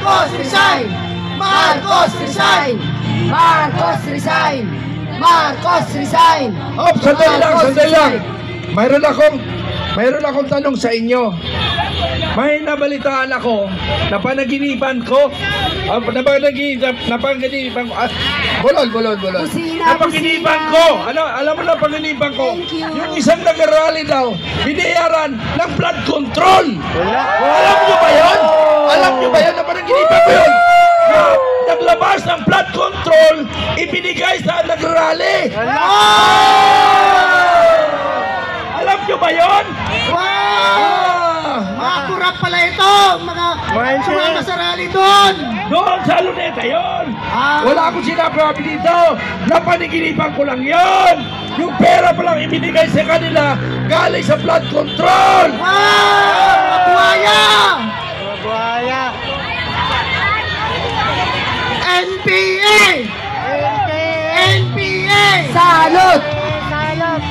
Marcos resign! Marcos resign! Marcos resign! Marcos resign! Op, sandali lang. Mayroon akong tanong sa inyo. May nabalitaan ako na panaginipan ko. Bolon. Napaginipan ko. Alam mo na paginipan ko. Yung isang nag-rally daw, binayaran ng blood control. Alam nyo ba yun? Alam nyo ba yun na panaginipan ko yun? Naglabas ng blood control, ibinigay sa nag-rally. Alam nyo ba yun? Mga kurap pala ito! Mga sumama sa rally doon! Doon sa Luneta yun! Wala akong sinabi dito! Napaniginipan ko lang yun! Yung pera palang ibinigay sa kanila galing sa blood control! Mabuhaya! Mabuhaya! NPA! NPA! Salot! Salot!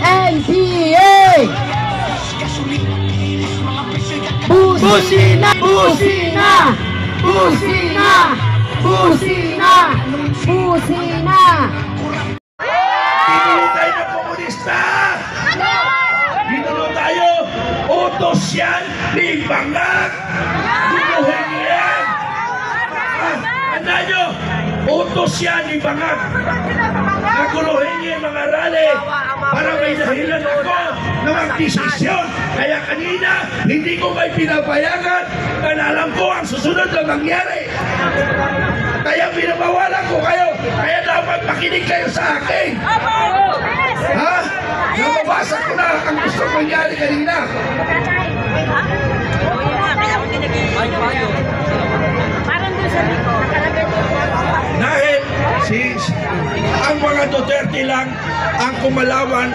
NPA! Busina! Busina! Busina! Busina! Busina! Ginulo tayo ng komunista! Ginulo tayo! Utos yan! Limbangag! Ginuhin niyo yan! Tanda nyo! Utos yan! Limbangag! Naguluhin niyo yung mga rally para may dahilan ako na magdesisyon. Kaya kanina, hindi ko kayo pinapayagan dahil alam ko ang susunod na mangyari. Kaya pinabawalan ko kayo. Kaya dapat makinig kayo sa akin. Ha? Nababasa ko na ang gusto mangyari kanina. Dahil ang mga Duterte lang ang kumalawan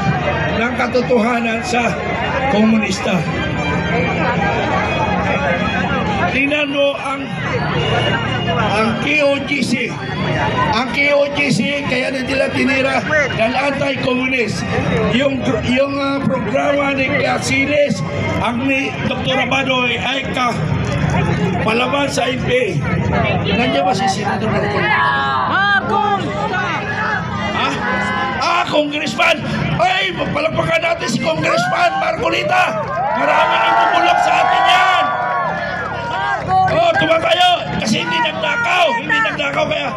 ng katotohanan sa komunista. Tingnan mo ang KOGC. Ang KOGC kaya na nila tinira dahil anti-communist. Yung programa ni Casillas, ang ni Dr. Abado ay palaban sa IP. Nandiyan ba si Senador Marcolita? Congressman! Ay, palagpakan natin si Congressman Marcolita! Maraming ibubulok sa atin yan! Tumatayo! Kasi hindi nagdakaw kaya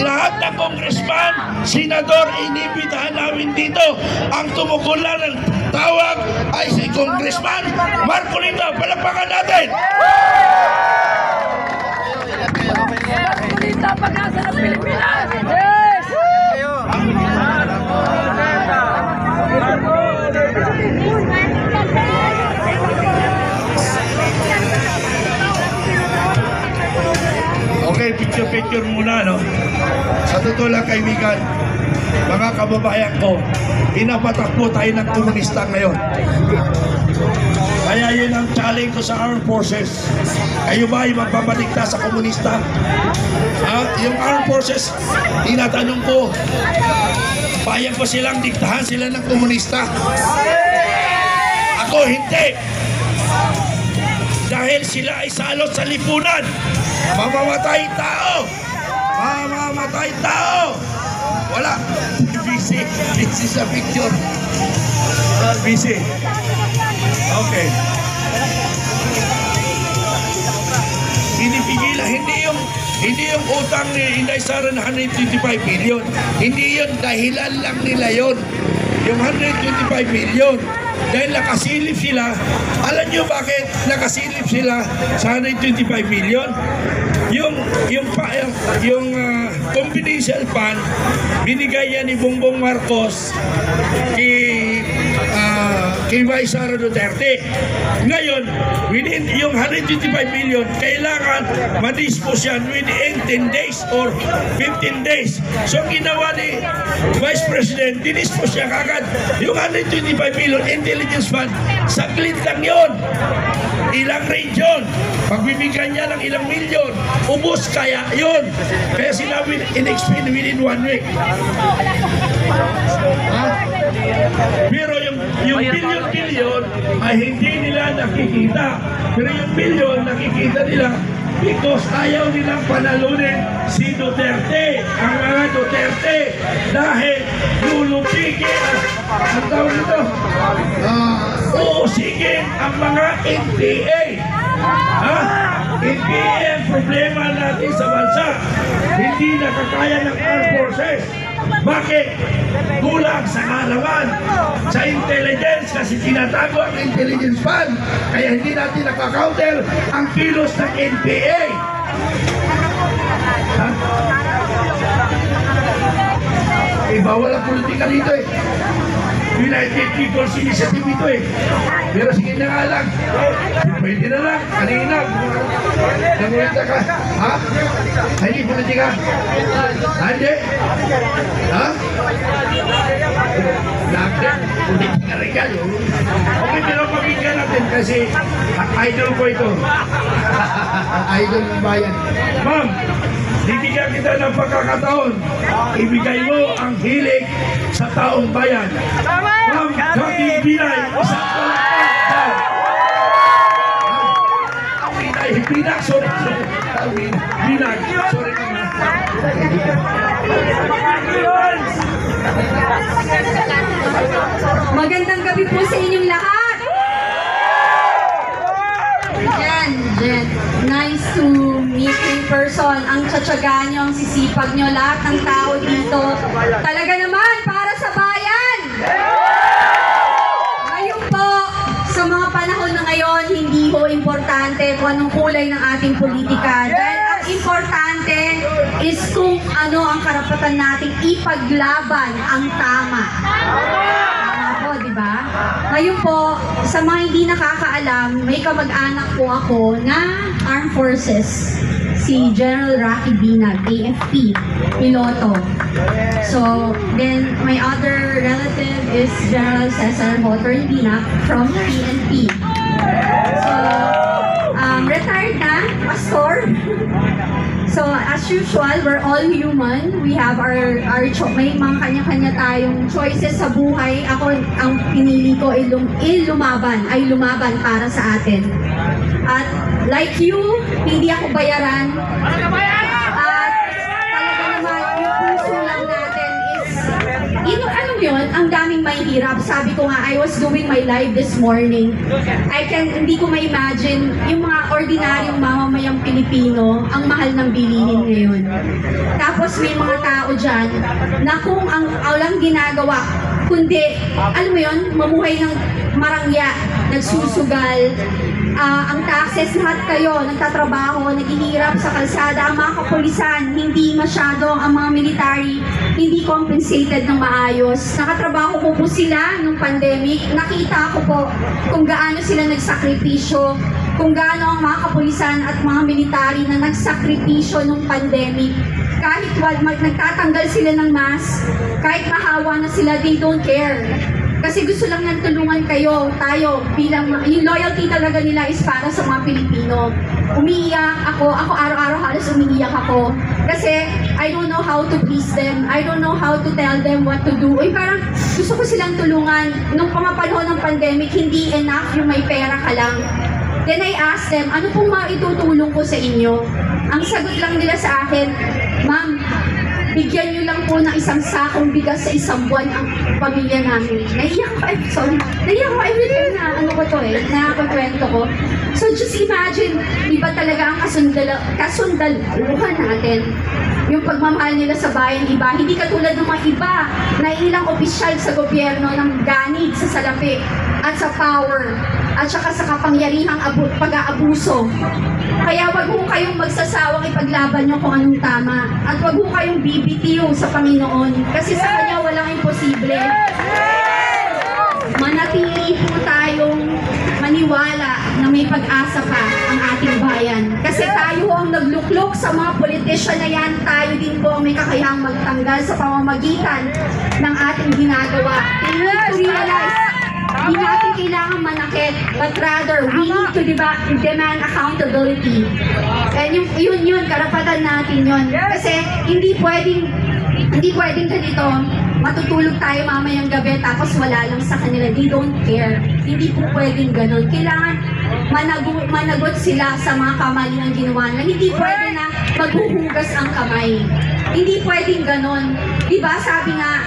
lahat ng congressman, senador, inibitahan namin dito. Ang tumukulan ng tawag ay si Congressman Marcolita. Palagpakan natin! Marcolita, pag-asa ng Pilipinas! Yes! Okay, picture muna, no? Sa totoo lang, kaibigan, mga kababayan ko, pinapatakbo tayo ng komunista ngayon. Kaya yun ang challenge ko sa armed forces. Kayo ba ay magpapaligtas sa komunista? Yung armed forces, tinatanong ko, payag ko silang diktahan sila ng komunista? Ako hindi. Dahil sila ay salot sa lipunan. Mamamatay tao! Mamamatay tao! Wala. Busy sa picture. Busy. Okay. Pinipigilan, hindi yung utang ni Inday Sara na 125 billion. Hindi yun, dahilan lang nila yun. Yung 125 billion. Dahil nakasilip sila. Alam nyo bakit nakasilip sila sa 125 billion? Yung confidential fund, binigay yan ni Bongbong Marcos kay Vice Sara Duterte. Ngayon, within yung 125 million, kailangan ma-dispose yan within 10 days or 15 days. So, ginawa ni Vice President, dinispose niya kagad. Yung 125 million intelligence fund, saglit lang yun. Ilang region, pagbibigyan niya ng ilang milyon, ubos kaya yun. Kaya sinabi, in-expend within 1 week. Pero yung yung bilyon-bilyon ay hindi nila nakikita. Pero yung bilyon nakikita nila because ayaw nilang panalunin si Duterte, ang mga Duterte, dahil lulupigin ang tawag nito, uusigin ang mga NPA. NPA ang problema natin sa bansa. Hindi nakakaya ng armed forces. Bakit? Kulang sa kalaman, sa intelligence, kasi tinatago ang intelligence fund. Kaya hindi natin nakaka-counter ang kilos ng NPA. Ha? Bawal ang politika dito eh. United People's Initiative ito eh. Pero sige na nga lang. Pwede na lang. Kanina. Nangulita ka. Ha? Hindi politika. Hindi. Ha? Nakit. Politika rin yan. Okay, pero pamigyan natin kasi idol ko ito. Idol ng bayan. Ma'am, bibigyan kita ng pagkakataon. Ibigay mo ang hilig sa taong bayan. Ma'am, Gabi Binay, isang palakpak. Binag, sorry. Binag, sorry naman. Magandang gabi po sa inyong lahat. Jen, nice to meet in person. Ang tsatsaga nyo, ang sisipag nyo, lahat ng tao dito. Talaga naman, para sa bayan. Ngayon po, sa mga panahon na ngayon, hindi ho importante kung anong kulay ng ating politika. Dahil ang importante is kung ano ang karapatan nating ipaglaban ang tama. Diba? Ngayon po, sa mga hindi nakakaalam, may kamag-anak po ako na Armed Forces, si General Rocky Binag, AFP, piloto. So, then my other relative is General Cesar Motor Binag from PNP. So, retired na, pastor. So, as usual, we're all human. We have our may mga kanya-kanya tayong choices sa buhay. Ako, ang pinili ko ay lumaban para sa atin. At like you, hindi ako bayaran. At talaga naman, yung puso lang natin is, ano yun, ang daming may hirap. Sabi ko nga, I was doing my live this morning. Hindi ko ma-imagine yung mga ordinaryong mamamayang Pilipino, ang mahal ng bilihin ngayon. Tapos may mga tao dyan na kung ang walang ginagawa, kundi, alam mo yun, mamuhay ng marangya, nagsusugal, ang taxes, lahat kayo, nagtatrabaho, naghihirap sa kalsada, ang mga kapulisan, hindi masyado, ang mga military, hindi compensated ng maayos. Nakatrabaho ko po sila nung pandemic, nakita ko po kung gaano sila nagsakripisyo, kung gaano ang mga kapulisan at mga military na nagsakripisyo nung pandemic. Kahit nagtatanggal sila ng mask, kahit mahawa na sila, they don't care. Kasi gusto lang nang tulungan kayo, tayo, bilang, yung loyalty talaga nila is para sa mga Pilipino. Umiiyak ako araw-araw halos umiiyak ako. Kasi I don't know how to please them, I don't know how to tell them what to do. Uy, parang gusto ko silang tulungan. Nung pamapanahon ng pandemic, hindi enough yung may pera ka lang. Then I asked them, ano pong maitutulong ko sa inyo? Ang sagot lang nila sa akin, ma'am, bigyan nyo lang po ng isang sakong bigas sa isang buwan ang pamilya namin. Naiyak ko, naiyak ko every time na ano ko to nakakakwento ko. So just imagine, iba talaga ang kasundaluhan natin. Yung pagmamahal nila sa bayan, iba. Hindi katulad ng mga iba na ilang opisyal sa gobyerno ng ganid sa salapi at sa power at saka sa kapangyarihang pag-aabuso. Kaya wag ho kayong magsasawang ipaglaban nyo kung anong tama. At wag ho kayong bibitiw sa Panginoon. Kasi sa Kanya walang imposible. Manatili po tayong maniwala na may pag-asa pa ang ating bayan. Kasi tayo ang nagluklok sa mga politician na yan. Tayo din po ang may kakayahang magtanggal sa pamamagitan ng ating ginagawa. We need to realize, hindi natin kailangan manakit, but rather, we need to demand accountability. And yun, karapatan natin yun. Kasi hindi pwedeng ganito, matutulog tayo mamayang gabi tapos wala lang sa kanila. They don't care. Hindi po pwedeng ganun. Kailangan managot sila sa mga kamalian ginawa nila. Hindi pwede na maghuhugas ang kamay. Hindi pwedeng ganun. Diba sabi nga,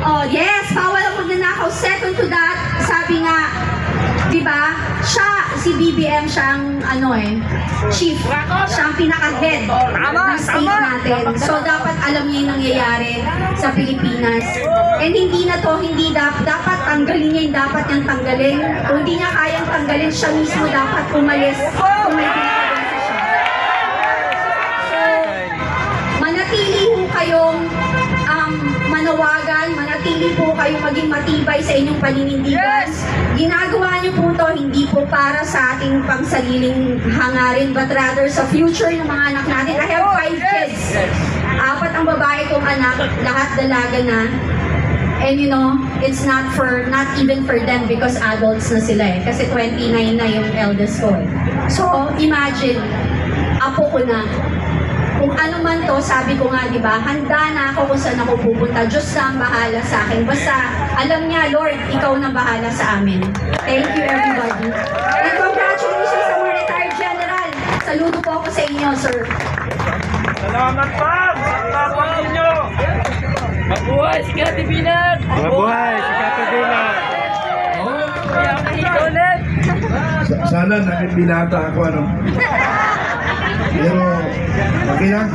oh yes, bawal ang magnanakaw. Second to that, sabi nga, diba, si BBM siyang chief, siyang pinaka-head ng state natin. So dapat alam niya yung nangyayari sa Pilipinas. And hindi dapat tanggalin niya yung dapat niyang tanggalin. Kung hindi niya kayang tanggalin, siya mismo dapat umalis kung may pinaka-bensa siya. So, manatili ho kayong manawagan, manatili po kayo maging matibay sa inyong paninindigan. Ginagawa niyo po to hindi po para sa ating pangsariling hangarin, but rather sa future ng mga anak natin. I have 5 kids. 4 ang babae kong anak, lahat dalaga na. And you know, it's not even for them because adults na sila eh. Kasi 29 na yung eldest ko eh. So, imagine, apo ko na. Kung ano man to, sabi ko nga, di ba, handa na ako kung saan ako pupunta. Diyos na ang bahala sa akin. Basta, alam niya, Lord, ikaw na bahala sa amin. Thank you, everybody. And congratulations sa mga retired general. Saludo po ako sa inyo, sir. Salamat pa! Salamat ninyo! Mabuhay si Kati Binag! Mabuhay si Kati Binag! Kaya ako nahito ulit! Sana naging binata ako, ano? Pero, okay lang.